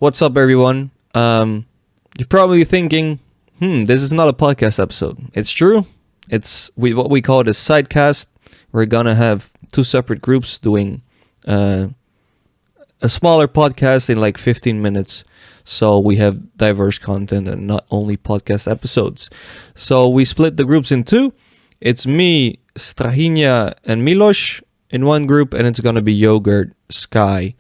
What's up, everyone? You're probably thinking, this is not a podcast episode. It's true. It's what we call the Sidecast. We're gonna have two separate groups doing a smaller podcast in like 15 minutes. So we have diverse content and not only podcast episodes. So we split the groups in two. It's me, Strahinja, and Milos in one group, and it's gonna be Yogurt, Sky,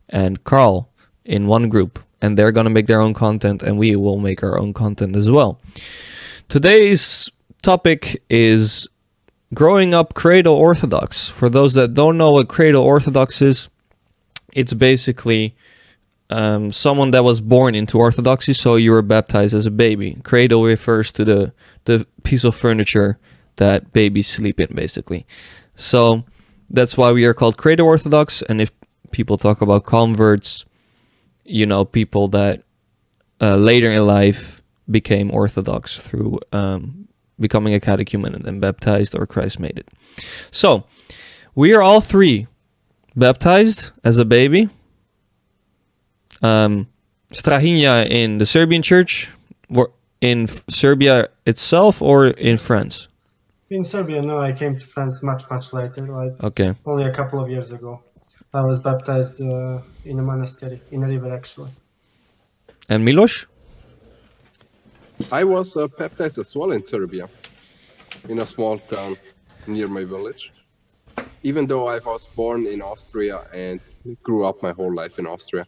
and Carl in one group. And they're gonna make their own content, and we will make our own content as well. Today's topic is growing up Cradle Orthodox. For those that don't know what Cradle Orthodox is, it's basically someone that was born into Orthodoxy, so you were baptized as a baby. Cradle refers to the piece of furniture that babies sleep in, basically. So that's why we are called Cradle Orthodox. And if people talk about converts, you know, people that later in life became Orthodox through becoming a catechumen and then baptized, or Christ made it. So we are all three baptized as a baby. Strahinja in the Serbian church, or in Serbia itself, or in France? In Serbia, no, I came to France much later, Okay. only a couple of years ago. I was baptized in a monastery, in a river actually. And Milos? I was baptized as well in Serbia, in a small town near my village. Even though I was born in Austria and grew up my whole life in Austria.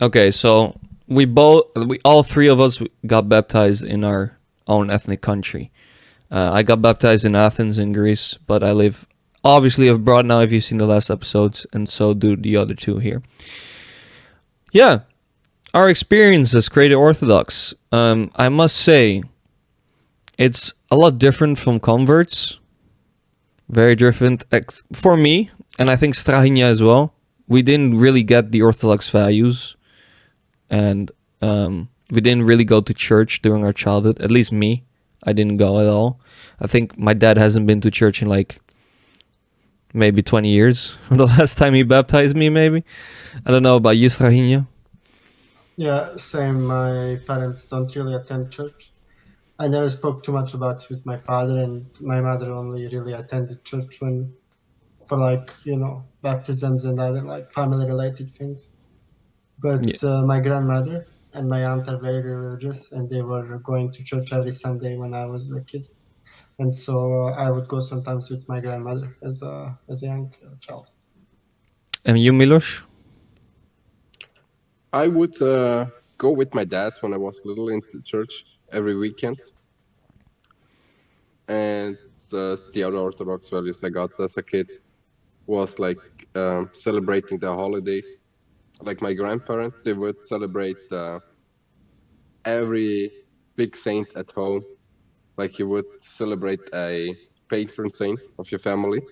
Okay, so we all three of us got baptized in our own ethnic country. I got baptized in Athens in Greece, but I live obviously abroad now, if you've seen the last episodes, and so do the other two here. Yeah, our experience as Cradle Orthodox, I must say, it's a lot different from converts. Very different for me, and I think Strahinja as well. We didn't really get the Orthodox values, and we didn't really go to church during our childhood. At least me, I didn't go at all. I think my dad hasn't been to church in like maybe 20 years. The last time he baptized me, maybe. I don't know about you, Strahinja. Yeah, same. My parents don't really attend church. I never spoke too much about it with my father, and my mother only really attended church for baptisms and other like family-related things. But my grandmother and my aunt are very religious, and they were going to church every Sunday when I was a kid. And so I would go sometimes with my grandmother as a young child. And you, Milos? I would go with my dad when I was little into church every weekend. And the other Orthodox values I got as a kid was like celebrating the holidays. Like my grandparents, they would celebrate every big saint at home. Like you would celebrate a patron saint of your family.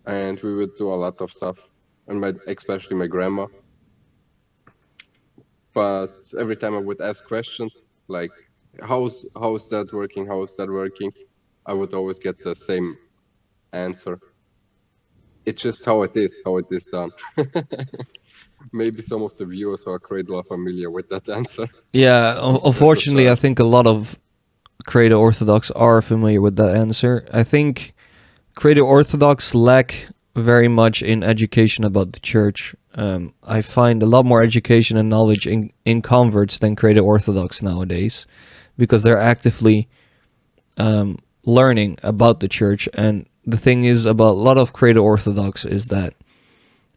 And we would do a lot of stuff, and especially my grandma. But every time I would ask questions, like, how's that working? How's that working? I would always get the same answer. It's just how it is done. Maybe some of the viewers who are Cradle are familiar with that answer. Yeah, unfortunately, I think a lot of Cradle Orthodox are familiar with that answer. I think Cradle Orthodox lack very much in education about the church. I find a lot more education and knowledge in converts than Cradle Orthodox nowadays, because they're actively learning about the church. And the thing is about a lot of Cradle Orthodox is that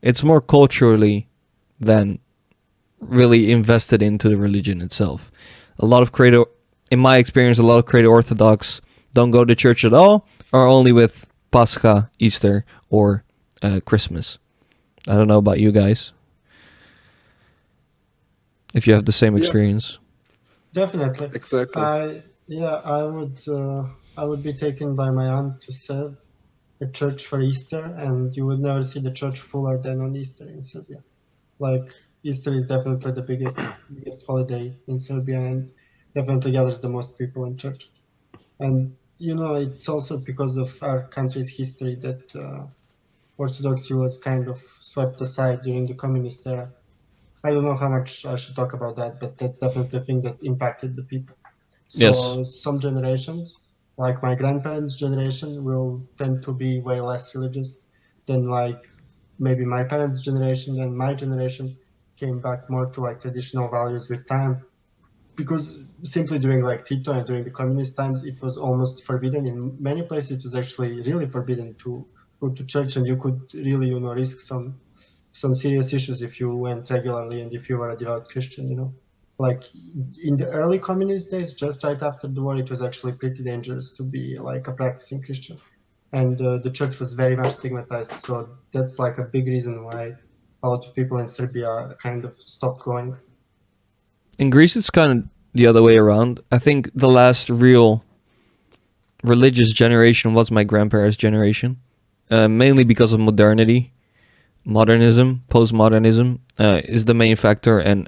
it's more culturally than really invested into the religion itself. In my experience, a lot of Cradle Orthodox don't go to church at all, or only with Pascha, Easter, or Christmas. I don't know about you guys, if you have the same experience. Definitely. Exactly. I would be taken by my aunt to serve a church for Easter, and you would never see the church fuller than on Easter in Serbia. Like, Easter is definitely the biggest holiday in Serbia, and definitely gathers the most people in church. And it's also because of our country's history that Orthodoxy was kind of swept aside during the communist era. I don't know how much I should talk about that, but that's definitely a thing that impacted the people. Yes. So some generations, like my grandparents' generation, will tend to be way less religious than like maybe my parents' generation. And my generation came back more to like traditional values with time, because simply during like Tito and during the communist times, it was almost forbidden. In many places, it was actually really forbidden to go to church, and you could really, risk some serious issues if you went regularly and if you were a devout Christian. Like in the early communist days, just right after the war, it was actually pretty dangerous to be like a practicing Christian, and the church was very much stigmatized. So that's like a big reason why a lot of people in Serbia kind of stopped going. In Greece, it's kind of the other way around. I think the last real religious generation was my grandparents' generation, mainly because of modernity, modernism, postmodernism is the main factor, and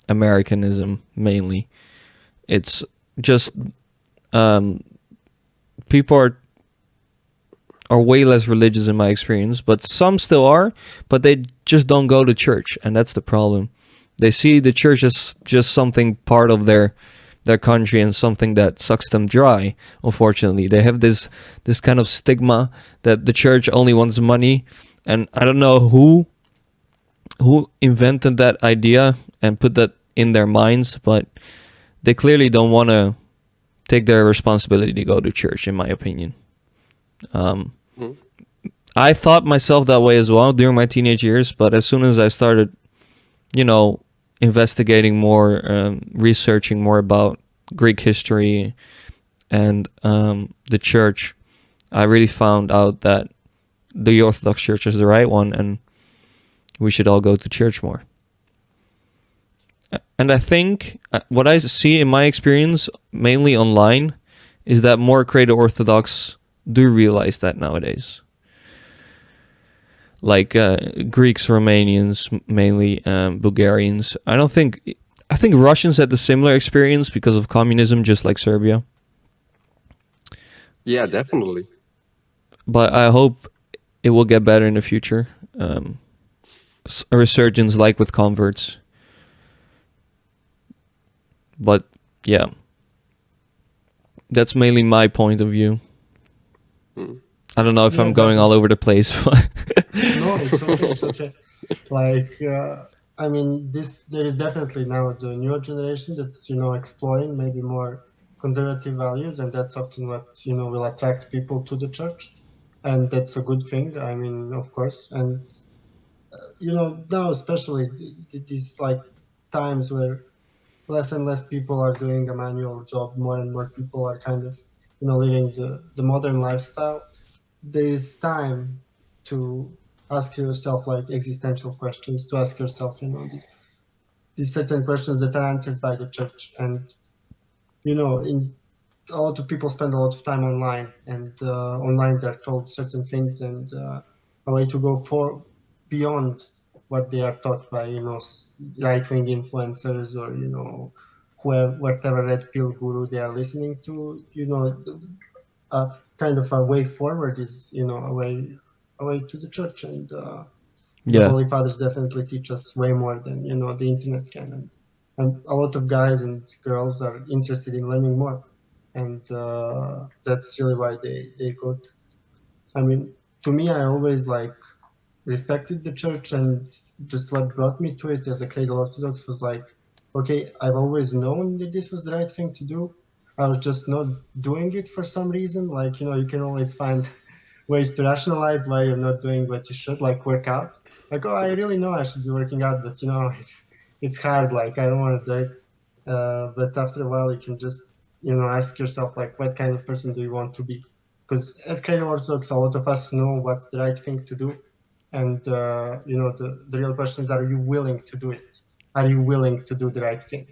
Americanism mainly. It's just um, people are way less religious in my experience, but some still are, but they just don't go to church, and that's the problem. They see the church as just something part of their country and something that sucks them dry. Unfortunately, they have this kind of stigma that the church only wants money, and I don't know who invented that idea and put that in their minds, but they clearly don't want to take their responsibility to go to church, in my opinion. Um, Mm. I thought myself that way as well during my teenage years, but as soon as I started, you know, investigating more, researching more about Greek history and the church, I really found out that the Orthodox Church is the right one, and we should all go to church more. And I think what I see in my experience, mainly online, is that more Cradle Orthodox do realize that nowadays. Like Greeks, Romanians, mainly Bulgarians. I think Russians had a similar experience because of communism, just like Serbia. Yeah, definitely. But I hope it will get better in the future. A resurgence like with converts. But yeah, that's mainly my point of view. Mm. I don't know if Yeah, I'm going all definitely. over the place, but No, it's okay. It's okay. Like, I mean, this there is definitely now the newer generation that's exploring maybe more conservative values, and that's often what will attract people to the church, and that's a good thing. I mean, of course, and now especially these like times where less and less people are doing a manual job, more and more people are kind of living the modern lifestyle. There is time to ask yourself like existential questions, to ask yourself these certain questions that are answered by the church. And in a lot of people spend a lot of time online, and online they're told certain things, and a way to go for beyond what they are taught by right-wing influencers, or whoever, whatever red pill guru they are listening to. Kind of a way forward is a way to the church, and the yeah, Holy Fathers definitely teach us way more than the internet can, and a lot of guys and girls are interested in learning more, and that's really why they go. I mean, to me, I always like respected the church, and just what brought me to it as a Cradle Orthodox was like, okay, I've always known that this was the right thing to do. I was just not doing it for some reason. Like, you can always find ways to rationalize why you're not doing what you should, like work out. Like, oh, I really know I should be working out, but it's hard. Like, I don't want to do it. But after a while, you can just ask yourself like, what kind of person do you want to be? Because as Cradle Orthodox, a lot of us know what's the right thing to do, and the real question is, are you willing to do it? Are you willing to do the right thing?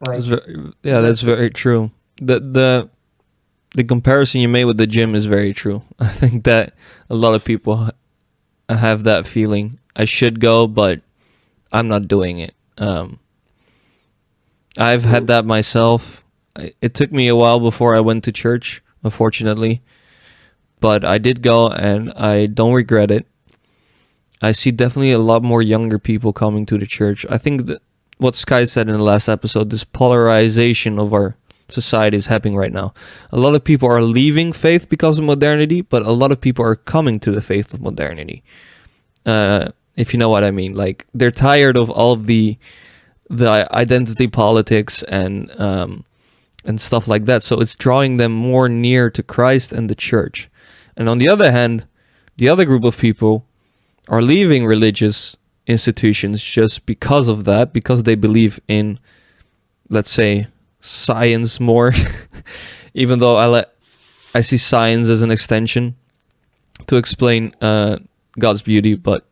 that's Like yeah, that's that's it. very true. The comparison you made with the gym is very true. I think that a lot of people have that feeling. I should go, but I'm not doing it. I've had Mm. that myself. It took me a while before I went to church, unfortunately, but I did go and I don't regret it. I see definitely a lot more younger people coming to the church. I think that what Sky said in the last episode, this polarization of our society is happening right now. A lot of people are leaving faith because of modernity, but a lot of people are coming to the faith of modernity. If you know what I mean, like they're tired of all of the identity politics and stuff like that. So it's drawing them more near to Christ and the church. And on the other hand, the other group of people are leaving religious institutions just because of that, because they believe in, let's say, science more. Even though I see science as an extension to explain God's beauty, but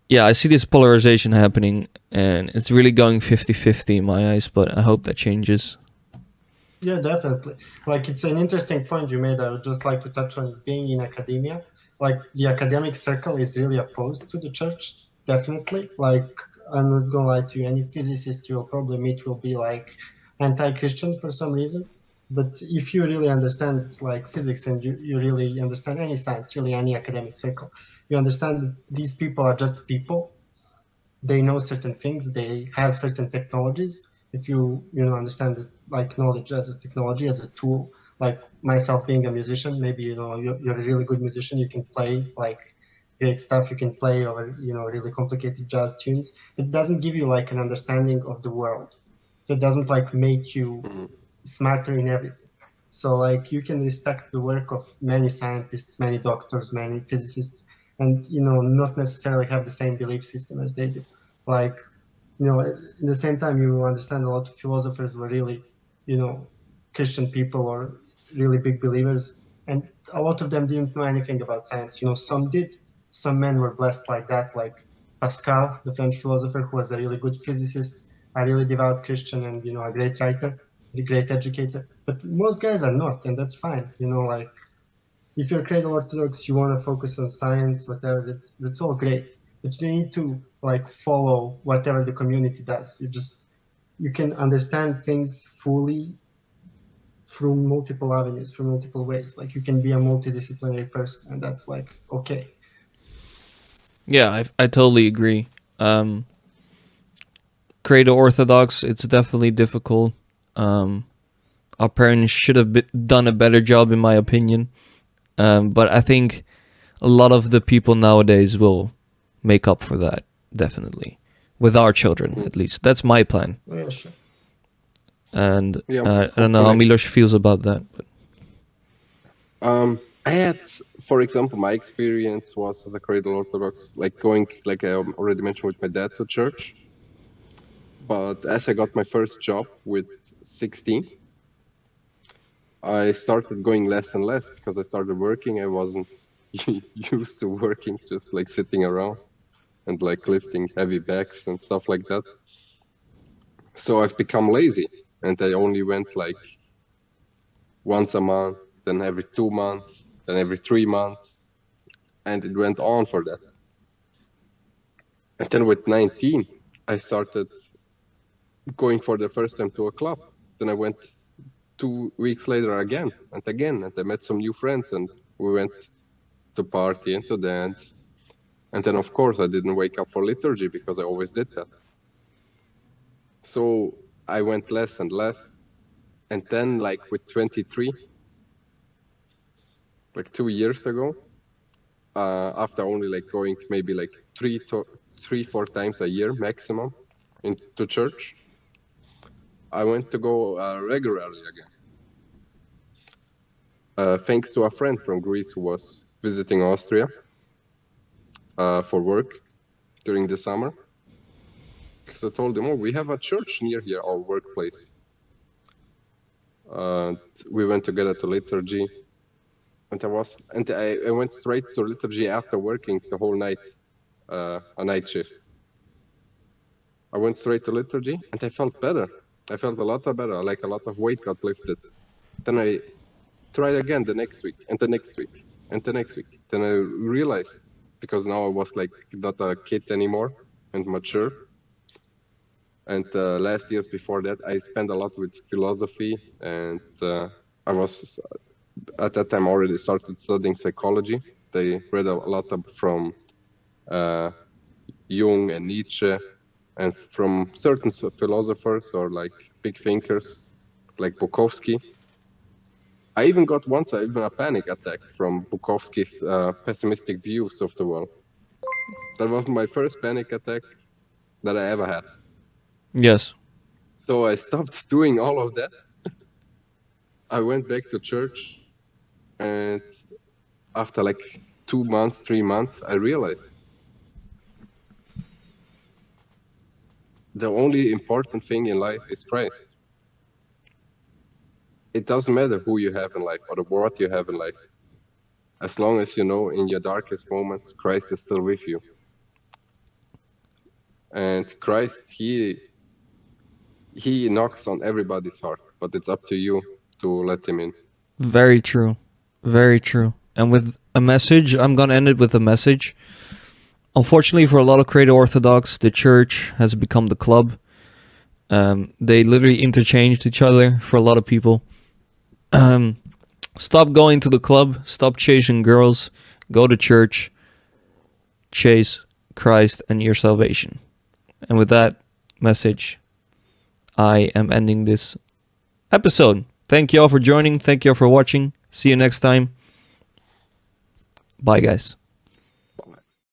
yeah, I see this polarization happening, and it's really going 50-50 in my eyes, but I hope that changes. Yeah, definitely. Like, it's an interesting point you made. I would just like to touch on being in academia. Like, the academic circle is really opposed to the church, definitely. Like, I'm not gonna lie to you, any physicist you'll probably meet will be like anti-Christian for some reason. But if you really understand like physics and you really understand any science, really any academic circle, you understand that these people are just people. They know certain things, they have certain technologies. If you know understand it, like knowledge as a technology, as a tool, like myself being a musician, maybe you're a really good musician, you can play like great stuff, you can play over really complicated jazz tunes. It doesn't give you like an understanding of the world. That doesn't like make you Mm. smarter in everything. So like you can respect the work of many scientists, many doctors, many physicists, and not necessarily have the same belief system as they do. Like at the same time, you understand a lot of philosophers were really Christian people or really big believers, and a lot of them didn't know anything about science. Some did. Some men were blessed like that, like Pascal, the French philosopher, who was a really good physicist, a really devout Christian, and a great writer, a great educator. But most guys are not, and that's fine. Like if you're Cradle Orthodox, you want to focus on science, whatever. That's all great, but you need to like follow whatever the community does. You can understand things fully through multiple avenues, through multiple ways. Like you can be a multidisciplinary person, and that's like okay. Yeah, I totally agree. Um, Cradle Orthodox, it's definitely difficult. Um, our parents should have done a better job, in my opinion. But I think a lot of the people nowadays will make up for that, definitely. With our children, Mm. at least. That's my plan. Yeah, sure. And Yeah, I don't know how hopefully. Milos feels about that. But I had, for example, my experience was as a Cradle Orthodox, like going, like I already mentioned, with my dad to church. But as I got my first job with 16, I started going less and less because I started working. I wasn't used to working, just like sitting around and like lifting heavy bags and stuff like that. So I've become lazy, and I only went like once a month, then every 2 months, then every 3 months, and it went on for that. And then with 19, I started going for the first time to a club. Then I went 2 weeks later again and again, and I met some new friends, and we went to party and to dance. And then, of course, I didn't wake up for liturgy because I always did that. So I went less and less. And then, like with 23, like 2 years ago, after only like going maybe like 4 times a year maximum into church, I went to go regularly again. Thanks to a friend from Greece who was visiting Austria for work during the summer. Because I told him, oh, we have a church near here, our workplace. We went together to liturgy, and I went straight to liturgy after working the whole night, a night shift. I went straight to liturgy, and I felt better. I felt a lot better, like a lot of weight got lifted. Then I tried again the next week, and the next week, and the next week. Then I realized, because now I was like not a kid anymore and mature. And last years before that, I spent a lot with philosophy, and I was at that time already started studying psychology. They read a lot from uh, Jung and Nietzsche, and from certain philosophers or like big thinkers like Bukowski. I even got once even a panic attack from Bukowski's pessimistic views of the world. That was my first panic attack that I ever had. Yes. So I stopped doing all of that. I went back to church, and after like 2 months, 3 months, I realized the only important thing in life is Christ. It doesn't matter who you have in life or what you have in life. As long as you know in your darkest moments, Christ is still with you. And Christ, he knocks on everybody's heart, but it's up to you to let him in. Very true. Very true. And with a message, I'm going to end it with a message. Unfortunately, for a lot of Cradle Orthodox, the church has become the club. They literally interchanged each other for a lot of people. Stop going to the club. Stop chasing girls. Go to church. Chase Christ and your salvation. And with that message, I am ending this episode. Thank you all for joining. Thank you all for watching. See you next time. Bye, guys.